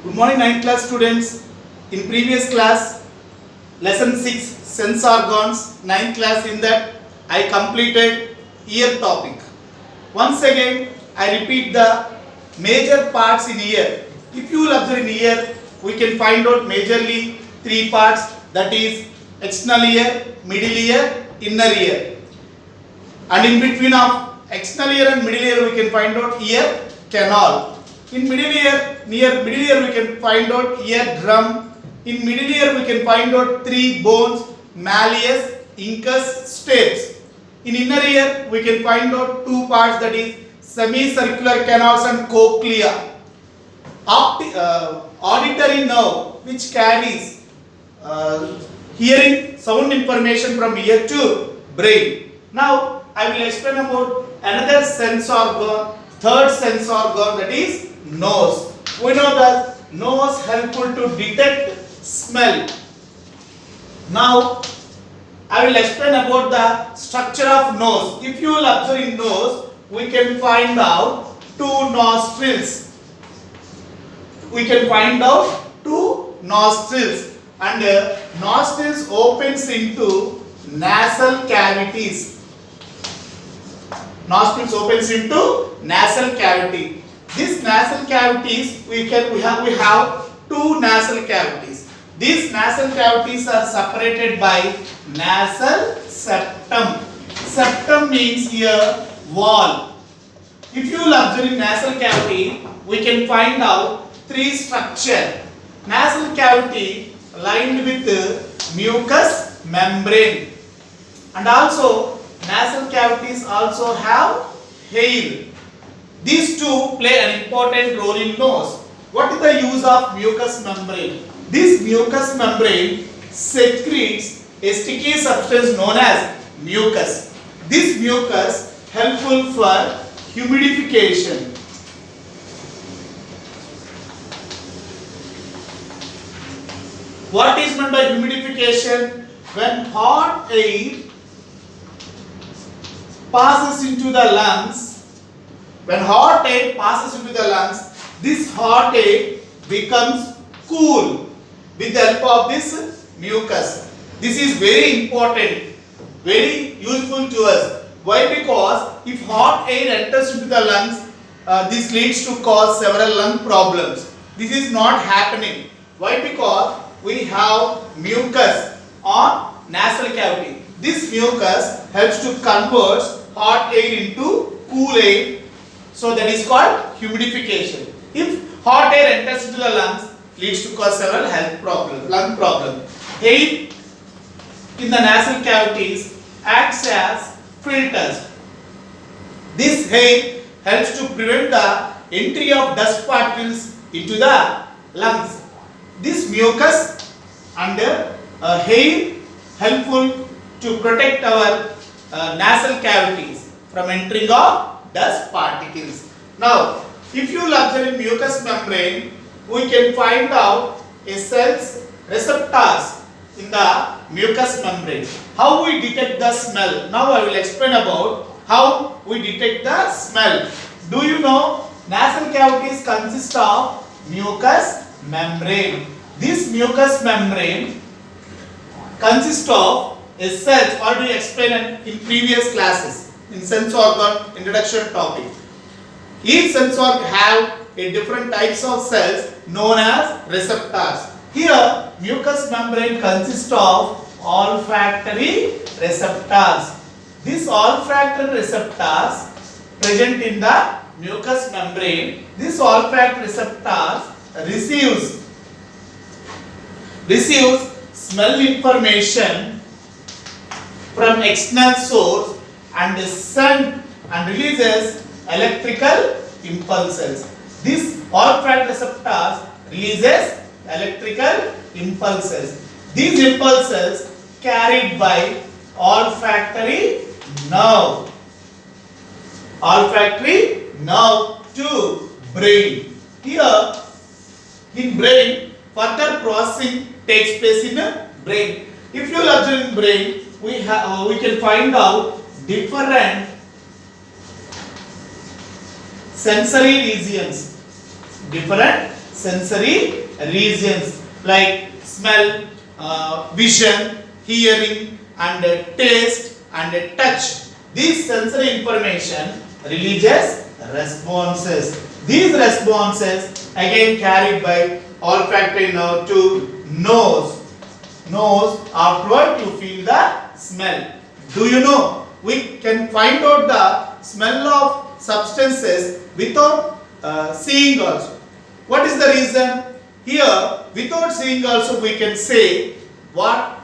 Good morning, 9th class students. In previous class, lesson 6, sense organs, 9th class, in that I completed ear topic. Once again, I repeat the major parts in ear. If you will observe in ear, we can find out majorly three parts, that is external ear, middle ear, inner ear. And in between of external ear and middle ear, we can find out ear canal. In middle ear, near middle ear, we can find out ear drum. In middle ear, we can find out three bones: malleus, incus, stapes. In inner ear, we can find out two parts, that is semicircular canals and cochlea. Auditory nerve, which carries hearing sound information from ear to brain. Now I will explain about another sense organ, third sense organ, that is nose. We know that nose helpful to detect smell. Now I will explain about the structure of nose. If you will observe in nose, we can find out two nostrils. We can find out two nostrils, and nostrils opens into nasal cavities. Nostrils opens into nasal cavity. These nasal cavities, we have two nasal cavities. These nasal cavities are separated by nasal septum. Septum means here wall. If you will observe in nasal cavity, we can find out three structure. Nasal cavity lined with mucous membrane, and also nasal cavities also have hair. These two play an important role in nose. What is the use of mucous membrane? This mucous membrane secretes a sticky substance known as mucus. This mucus helpful for humidification. What is meant by humidification? When hot air passes into the lungs, this hot air becomes cool with the help of this mucus. This is very important, very useful to us. Why? Because if hot air enters into the lungs, this leads to cause several lung problems. This is not happening. Why? Because we have mucus on nasal cavity. This mucus helps to convert hot air into cool air, so that is called humidification. If hot air enters into the lungs, leads to cause several health problems, lung problems. Air in the nasal cavities acts as filters. This air helps to prevent the entry of dust particles into the lungs. This mucus and hair helpful to protect our nasal cavities from entering of dust particles. Now, if you will observe in mucous membrane, we can find out a cell's receptors in the mucous membrane. How we detect the smell? Now I will explain about how we detect the smell. Do you know nasal cavities consist of mucous membrane? This mucous membrane consists of a cells, already explained in previous classes in sense organ introduction topic. Each sense organ have a different types of cells known as receptors. Here mucous membrane consists of olfactory receptors. These olfactory receptors present in the mucous membrane. This olfactory receptors receives smell information from external source and send and releases electrical impulses. This olfactory receptors releases electrical impulses. These impulses carried by olfactory nerve to brain. Here in brain, further processing takes place in the brain. If you observe in brain, we can find out different sensory regions. Different sensory regions like smell, vision, hearing, and taste and touch. These sensory information releases responses. These responses again carried by olfactory nerve to nose. Nose afterward you feel the smell. Do you know we can find out the smell of substances without seeing also. What is the reason? Here without seeing also we can say what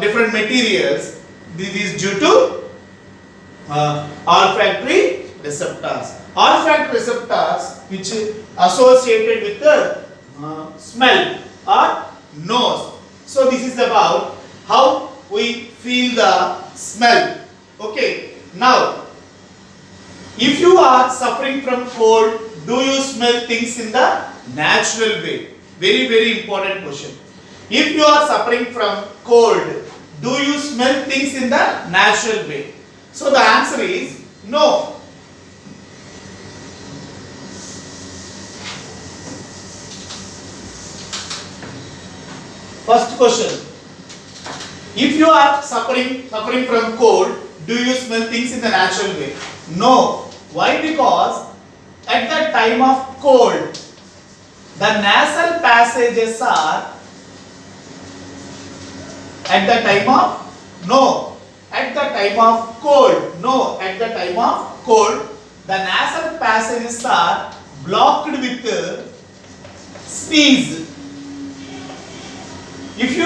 different materials. This is due to olfactory receptors. Olfactory receptors which associated with the smell or nose. So this is about how we feel the smell. Okay. Now, if you are suffering from cold, do you smell things in the natural way? Very, very important question. If you are suffering from cold, do you smell things in the natural way? So the answer is no. First question. If you are suffering from cold, do you smell things in the natural way? No. Why? Because at the time of cold, the nasal passages are at the time of cold, the nasal passages are blocked with sneeze. If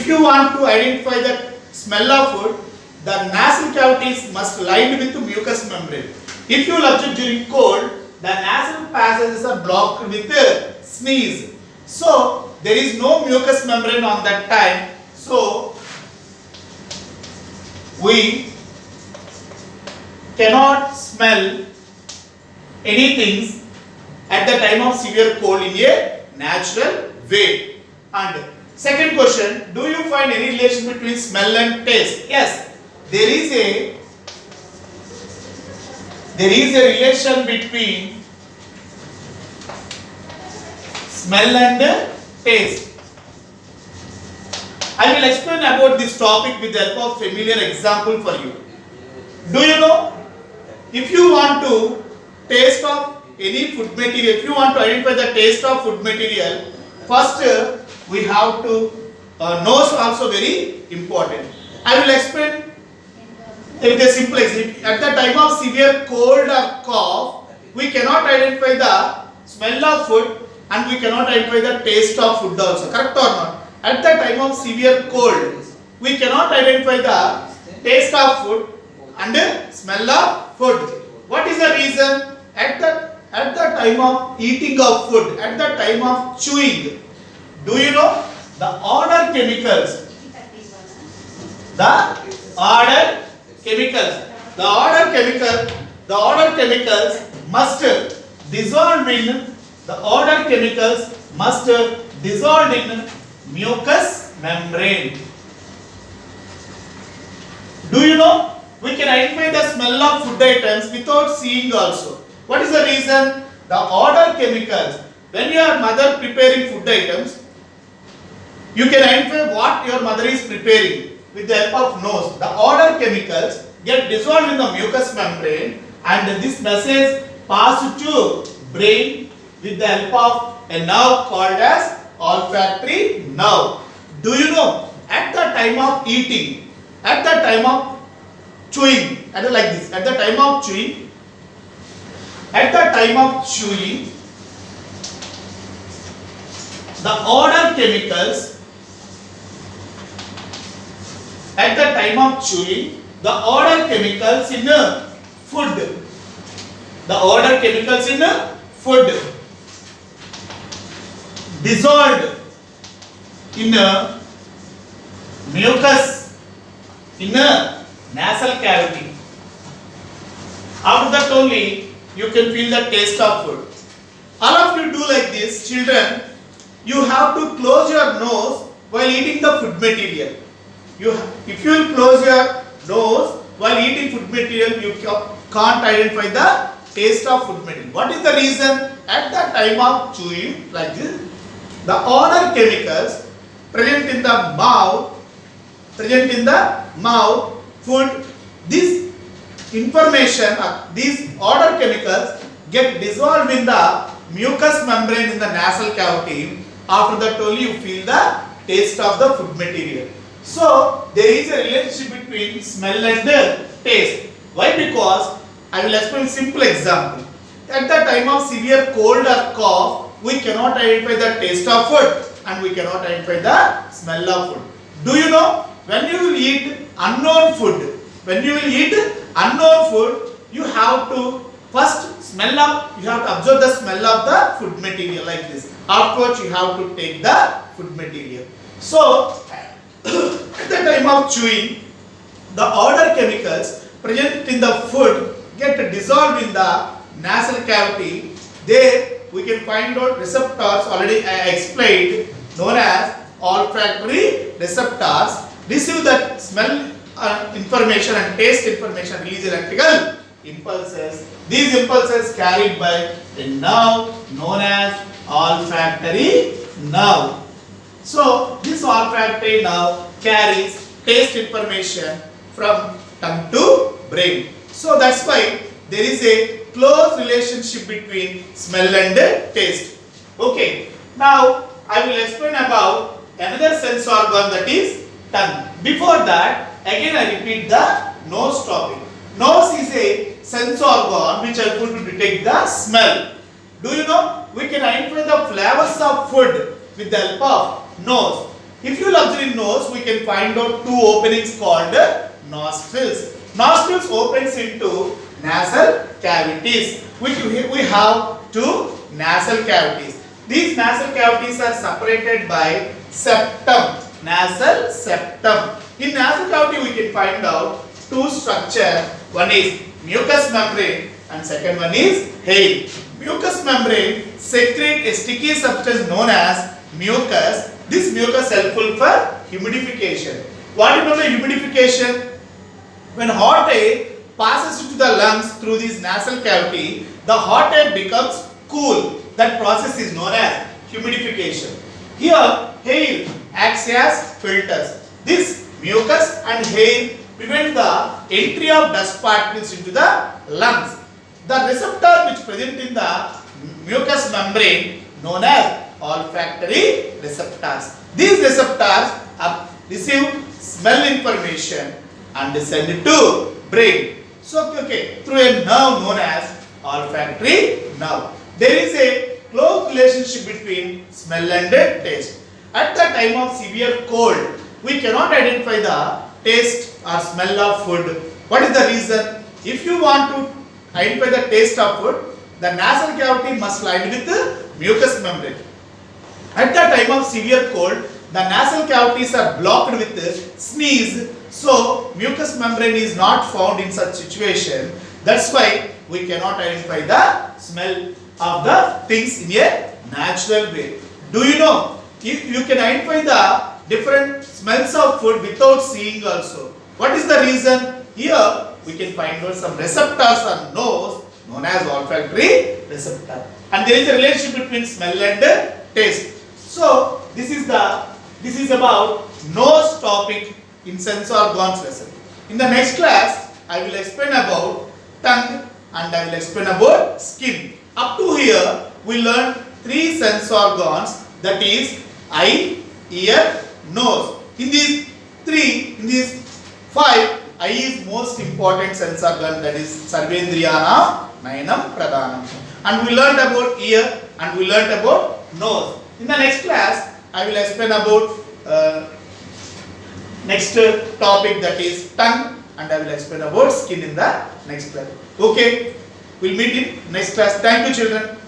you want to identify the smell of food, the nasal cavities must lined with mucous membrane. If you observe during cold, the nasal passages are blocked with sneeze. So there is no mucous membrane on that time. So we cannot smell anything at the time of severe cold in a natural way. And second question, do you find any relation between smell and taste? Yes, there is a relation between smell and taste. I will explain about this topic with the help of familiar example for you. Do you know, if you want to taste of any food material, if you want to identify the taste of food material, first we have to nose also very important. I will explain with a simple example. At the time of severe cold or cough, we cannot identify the smell of food and we cannot identify the taste of food also. Correct or not? At the time of severe cold, we cannot identify the taste of food and smell of food. What is the reason? At the time of eating of food, at the time of chewing, do you know the odor chemicals? The odor chemicals must dissolve in mucous membrane. Do you know we can identify the smell of food items without seeing also? What is the reason? The odor chemicals. When your mother preparing food items, you can identify what your mother is preparing with the help of nose. The odor chemicals get dissolved in the mucous membrane and this message passed to brain with the help of a nerve called as olfactory nerve. Do you know at the time of eating, at the time of chewing, at the time of chewing, the odor chemicals in food, dissolved in mucus in nasal cavity. After that only you can feel the taste of food. All of you do like this, children. You have to close your nose while eating the food material. If you close your nose while eating food material, you can't identify the taste of food material. What is the reason? at the time of chewing like this, the odor chemicals present in the mouth, food, this information, these odor chemicals get dissolved in the mucous membrane in the nasal cavity. After that only you feel the taste of the food material. So there is a relationship between smell and taste. Why? Because I will explain a simple example. At the time of severe cold or cough, we cannot identify the taste of food and we cannot identify the smell of food. Do you know, when you will eat unknown food, you have to first you have to observe the smell of the food material like this. Afterwards, you have to take the food material. So, at the time of chewing, the odor chemicals present in the food get dissolved in the nasal cavity. There we can find out receptors, already I explained, known as olfactory receptors, receive that smell information and taste information, release electrical impulses. These impulses carried by a nerve known as olfactory nerve. So this olfactory nerve carries taste information from tongue to brain. So that's why there is a close relationship between smell and taste. Okay, now I will explain about another sense organ, that is tongue. Before that, again I repeat the nose topic. Nose is a sense organ which helps to detect the smell. Do you know, we can identify the flavors of food with the help of nose. If you will observe in nose, we can find out two openings called nostrils. Nostrils opens into nasal cavities. We have two nasal cavities. These nasal cavities are separated by septum, nasal septum. In nasal cavity we can find out two structures. One is mucous membrane and second one is hair. Mucous membrane secretes a sticky substance known as mucus. This mucus helpful for humidification. What is known as humidification? When hot air passes into the lungs through this nasal cavity, the hot air becomes cool. That process is known as humidification. Here, hair acts as filters. This mucus and hair prevent the entry of dust particles into the lungs. The receptor which present in the mucous membrane known as olfactory receptors. These receptors receive smell information and send it to brain. So, through a nerve known as olfactory nerve. There is a close relationship between smell and taste. At the time of severe cold, we cannot identify the taste or smell of food. What is the reason? If you want to identify the taste of food, the nasal cavity must line with the mucous membrane. At the time of severe cold, the nasal cavities are blocked with sneeze, so mucous membrane is not found in such situation. That's why we cannot identify the smell of the things in a natural way. Do you know, you can identify the different smells of food without seeing also. What is the reason? Here we can find out some receptors on nose known as olfactory receptor, and there is a relationship between smell and taste. So this is about nose topic in sense organs lesson. In the next class, I will explain about tongue and I will explain about skin. Up to here, we learned three sense organs, that is eye, ear, nose. In these five, eye is most important sense organ, that is Sarvendriyana Nayanam Pradhanam. And we learned about ear and we learned about nose. In the next class, I will explain about next topic, that is tongue, and I will explain about skin in the next class. Okay, we'll meet in next class. Thank you, children.